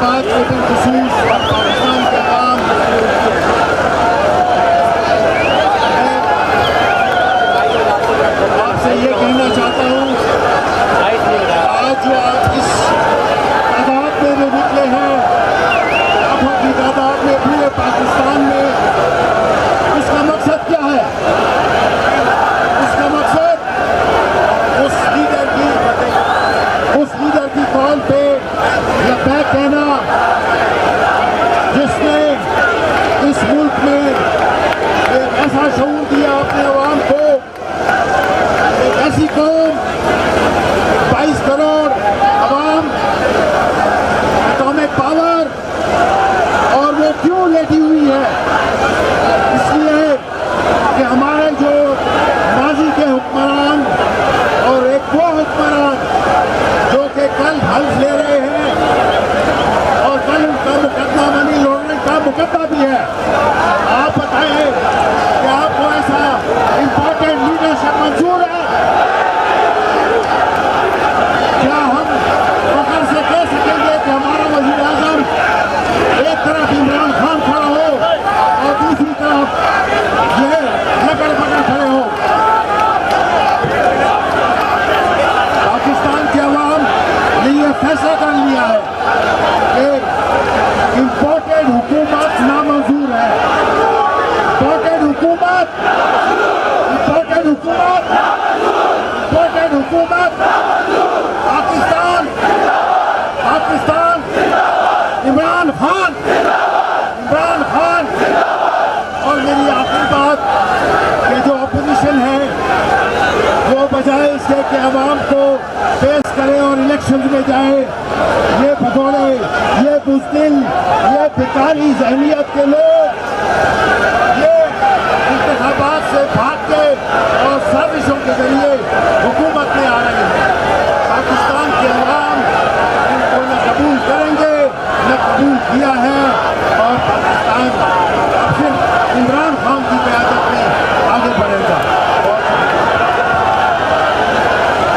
بات کو بالخصوص پاکستان کے عوام آپ سے یہ کہنا چاہتا ہوں، آج جو آپ اس تعداد میں جو نکلے ہیں، لاکھوں کی تعداد میں پورے پاکستان میں، اس کا مقصد کیا ہے؟ اس کا مقصد اس لیڈر کی کال پہ لبیک کہنا جس نے اس ملک میں ایک ایسا شعور دیا اپنے عوام کو، ایک ایسی قوم 22 کروڑ عوام اٹامک پاور، اور وہ کیوں لیٹی ہوئی ہے؟ اس لیے کہ ہمارے جو ماضی کے حکمران اور ایک وہ حکمران جو کہ کل حلف لے رہے ہیں اور کل ان کا مقدمہ منی لانڈرنگ کا مقدمہ بھی ہے، آپ بتائیں کہ آپ کو ایسا امپورٹنٹ لیڈرشپ منظور ہے؟ کیا ہم فخر سے کہہ سکیں گے کہ ہمارا وزیر اعظم ایک طرف عمران خان کھڑا ہو اور دوسری طرف یہ لکڑ پکڑ کھڑے ہو؟ پاکستان کے عوام نے یہ فیصلہ کر لیا ہے کہ امپورٹڈ حکومت نامنظور ہے۔ امپورٹڈ حکومت پاکستان عمران خان اور میری آخری بات کہ جو اپوزیشن ہے وہ بجائے اس کے عوام کو پیش کرے اور الیکشنز میں جائے، یہ بھگوڑے، یہ بزدل، یہ بیکاری ذہنیت کے لوگ